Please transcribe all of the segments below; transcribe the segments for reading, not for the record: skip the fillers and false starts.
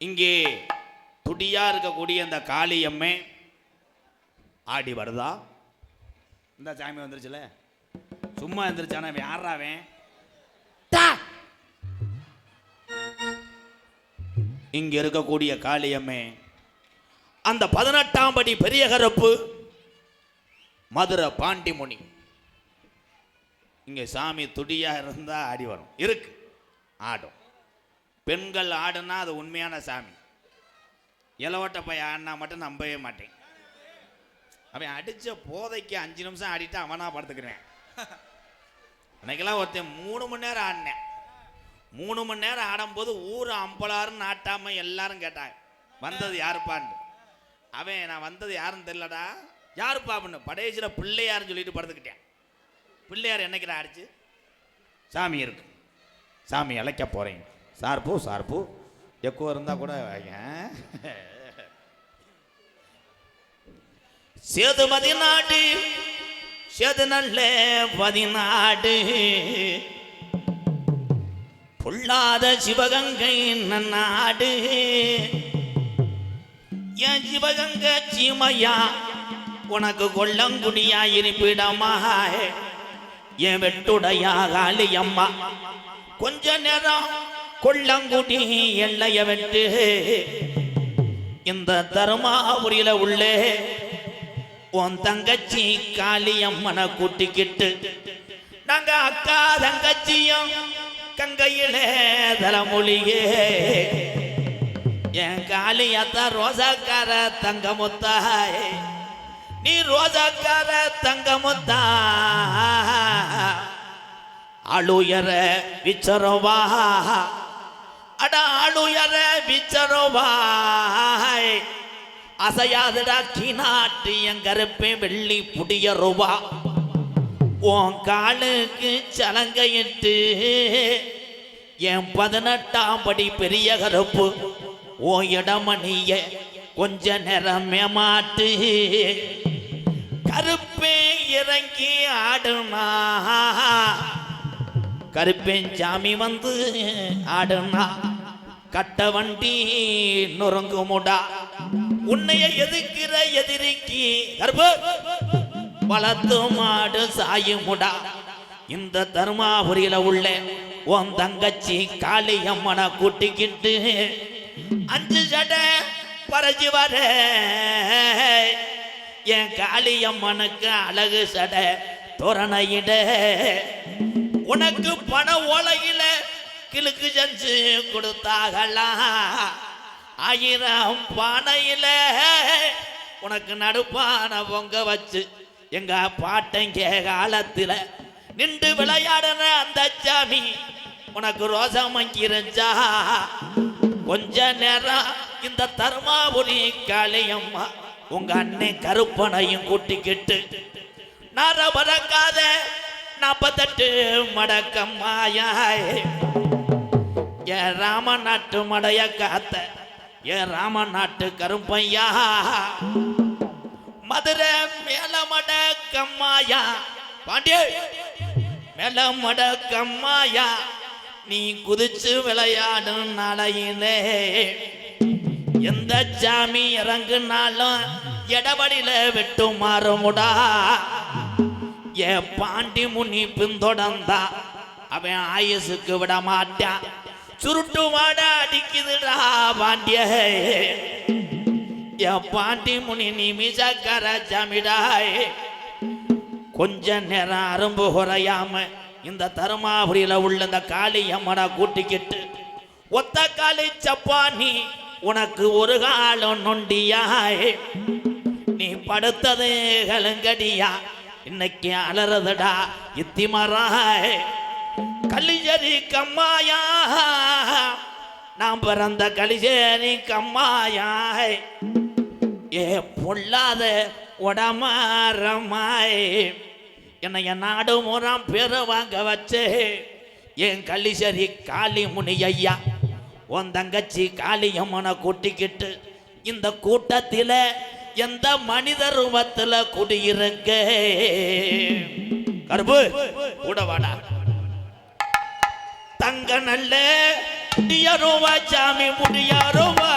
இங்கே துடியா இருக்கக்கூடிய அந்த காளியம்மே ஆடி வருதா? இந்த சாமி வந்துருச்சுல, சும்மா வந்துருச்சான யாராவேன்? இங்க இருக்கக்கூடிய காளியம்மே அந்த 18ஆம் படி பெரிய கருப்பு மதுரை பாண்டிமுனி. இங்க சாமி துடியா இருந்தா ஆடி வரும், இருக்கு ஆடும். பெண்கள் ஆடுனா அது உண்மையான சாமி. இளவட்ட பையன் ஆடினா மட்டும் நம்பவே மாட்டேன். அவன் அடிச்ச போதைக்கு 5 நிமிஷம் ஆடிட்டு அவனா படுத்துக்கிறேன். அன்னைக்கெல்லாம் ஒருத்தன் 3 மணி நேரம் ஆடினேன். 3 மணி நேரம் ஆடும்போது ஊர் அம்பலாரும் நாட்டாம எல்லாரும் கேட்டாங்க வந்தது யாருப்பான்னு. அவன் நான் வந்தது யாருன்னு தெரியலடா, யாருப்பா அப்படின்னு படைசியில் பிள்ளையாருன்னு சொல்லிட்டு படுத்துக்கிட்டேன். பிள்ளையார் என்னைக்கு ஆடிச்சு? சாமி இருக்கு, சாமி அழைக்க போறேன். சார்பு சார்பு எக்கோ இருந்தா கூட சேது பதினாடு சேது நல்ல 14 பொல்லாத சிவகங்கை நன்னாடு. என் சிவகங்கை சீமையா உனக்கு கொல்லங்குடியா இருப்பிடமா? என் வெட்டுடையா காளியம்மா கொஞ்ச நேரம் கொல்லங்குடி எல்லைய வெட்டு. இந்த தருமாபுரியில உள்ளே உன் தங்கச்சி காளியம்மனை கூட்டிக்கிட்டு நாங்க அக்கா தங்கச்சியும் கங்கையிலே தலைமொழியே. என் காளியத்தா ரோசாக்கார தங்கமுத்தாய், நீ ரோசாக்கார தங்கமுத்தா ஆளுயர விச்சரோவா அட ஆளுயர விச்சரோவாய். அசையாதடா கிநாட்டு என் கருப்பே வெள்ளி புடிய ரூபா. உன் காலுக்கு சலங்கையிட்டு என் 18ஆம் படி பெரிய கருப்பு ஓ இடமணிய கொஞ்ச நேரம் மேமாட்டு. கருப்பே இறங்கி ஆடுனா, கருப்பேன் சாமி வந்து ஆடுனா கட்ட வண்டி நொறுங்குமுடா. உன்னைய எதுக்கிற எதிரிக்கு கருப்பு வளர்த்து மாடு சாயுமுடா. இந்த தருமாபுரியில உள்ள உன் தங்கச்சி காளியம்மனை கூட்டிக்கிட்டு 5 சடை பறச்சு வர. என் காளியம்மனுக்கு அழகு சடை தோரணையிட. உனக்கு பண ஓலையில கிழக்கு செஞ்சு கொடுத்தாகலாம். 1000 பானையில உனக்கு நடுப்பான பொங்க வச்சு எங்க பாட்டங்க காலத்துல நின்று விளையாடுற அந்த சாமி உனக்கு ரோசமங்கிருச்சா. கொஞ்ச நேரம் இந்த தருமாபுரி காளியம்மா உங்க அண்ணன் கருப்பனையும் கூட்டிக்கிட்டு நர பறக்காத 48 மடக்கம்மாயாய். என் ராம நாட்டு மடைய காத்த என் ராம நாட்டு கருப்பையா. மதுரை மேலமட கம்மாயா பாண்டிய மேலமட கம்மாயா. நீ குதிச்சு விளையாடும் நாளையிலே எந்த சாமி இறங்குனாலும் எடபடியில வெட்டு மாறுமுடா. என் பாண்டி முனி பின்தொடர்ந்தா அவன் ஆயுசுக்கு விட மாட்டான். சுருட்டு வாட அடிக்குதுடா பாண்டிய. என் பாண்டி முனி நீ மீசக்கார சாமிடாய். கொஞ்ச நேரம் அரும்பு குறையாம இந்த தருமாபுரியில உள்ள இந்த காளியம்மனை கூட்டிக்கிட்டு ஒத்த காளி சப்பானி உனக்கு ஒரு காலம் நொண்டியாய். நீ படுத்தது கலங்கடியா இன்னைக்கு அலறதுடா இத்திமராய். கலிஜரி கம்மாயா நான் பிறந்த கலிஜரி கம்மாயாய். ஏ பொல்லாத உடமாரமாய் என்னைய நாடு முறம் பேரு வாங்க வச்சு என் கலிசரி காளி முனி ஐயா உன் தங்கச்சி காளியம்மனை கூட்டிக்கிட்டு இந்த கூட்டத்தில் எந்த மனித ரூபத்தில் குடியிருக்க. கருப்பு கூட வாடா. தங்க நல்ல முடியருவா சாமி முடியருவா.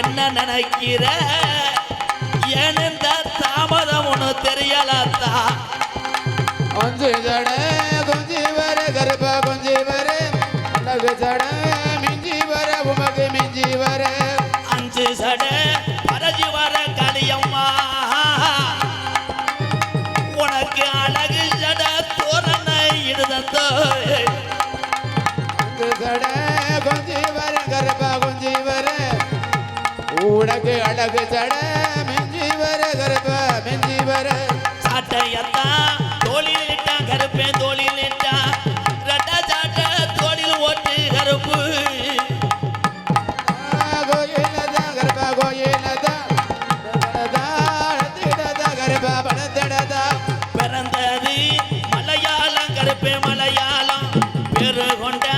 என்ன நினைக்கிற ஏன் இந்த தாமதம் ஒண்ணு தெரியலத்தா கொஞ்சி ஜட கொஞ்சி வர கருப்பா கொஞ்சி வர அழகு ஜட மிஞ்சி வர உமக்கு மிஞ்சி வர 5 சடை பரஜி வர கலியம்மா உனக்கு அழகு ஜட தோரணை இடுதந்தோ ஜட கொஞ்சி வர கருப்பா கொஞ்சி வர உனக்கு அழகு ஜட மிஞ்சி வர கருப்பா மிஞ்சி வர சாட்டையத்தான் தோளில் இட்டான் கருப்பேன் தோளில் இட்டான் ரெட்டா சாட்டை தோளில் ஓட்டு கருப்பு கோயிலதான் கருப்பா கோயிலதான் கருப்பா படத்தடதா பிறந்தது மலையாளம் கருப்பே மலையாளம் பெரு கொண்டா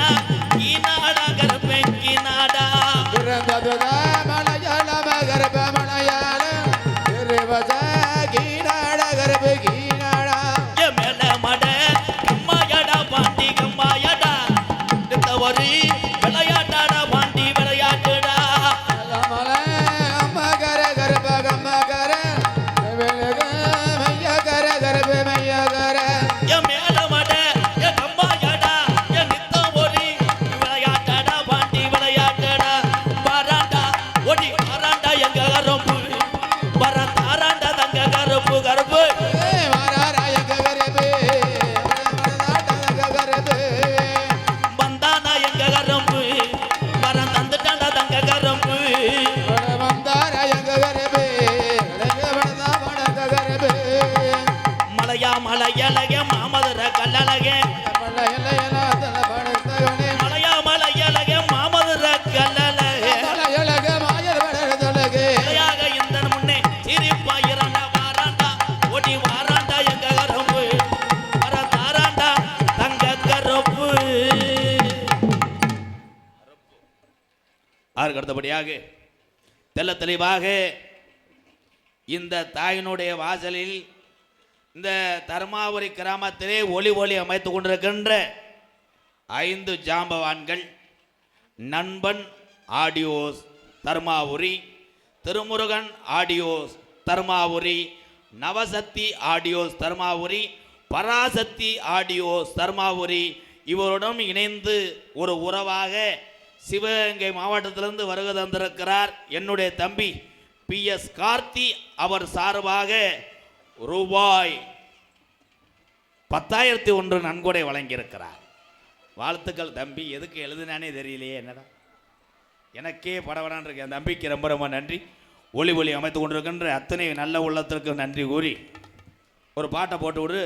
கீநாடா கருப்பே கீநாடா பிறந்ததுதா மலையாளம் கருப்பா மலையாளம் திருவதா கீநாட கருப்பு கீநாடா என் மேல மட கம்மாயடா பாண்டி கம்மாயடா இந்த ஒரு விளையாட்டாடா பாண்டி விளையாட்டுடா மலை அம்மா கர கருப்பா கம்மா கர மையா கர கருப்பு மையா கர என் மேல மட என் கம்மாயடா என் நித்தம் ஒரு விளையாட்டாடா பாண்டி விளையாட்டுடா வராண்டா ஒடி வராண்டா எங்க கருப்பு வர தாராண்டா தங்க கருப்பு கருப்பு வந்தானா எங்க கரும்பு வர தந்துட்டாண்டா தங்க கரும்பு மலையா மலையழக மாமதுர கல்லழக மலையா மலையழக மாமதுர கல்லழக மலையாக இந்த முன்னே சிரிப்பா இறண்டா வாராண்டா ஒடி வாராண்டா எங்க கரும்பு வர தாராண்டா தங்க கரும்பு அதற்கு அடுத்தபடியாக தெல்ல தெளிவாக இந்த தாயினுடைய வாசலில் இந்த தர்மாபுரி கிராமத்திலே ஒளி ஒளி அமைத்து கொண்டிருக்கின்ற 5 ஜாம்பவான்கள் Nanban audios Dharmapuri, Thirumurugan audios Dharmapuri, Navasakthi audios Dharmapuri, Parasakthi audios Dharmapuri இவருடன் இணைந்து ஒரு உறவாக சிவகங்கை மாவட்டத்திலிருந்து வருகை தந்திருக்கிறார் என்னுடைய தம்பி PS கார்த்தி. அவர் சார்பாக ரூபாய் 10,001 நன்கொடை வழங்கியிருக்கிறார். வாழ்த்துக்கள் தம்பி. எதுக்கு எழுதுனானே தெரியலையே, என்னடா எனக்கே படவடான் இருக்கு. என் தம்பிக்கு ரொம்ப ரொம்ப நன்றி. ஒளி ஒளி அமைத்து கொண்டிருக்கின்ற அத்தனை நல்ல உள்ளத்திற்கு நன்றி கூறி ஒரு பாட்டை போட்டு விடு.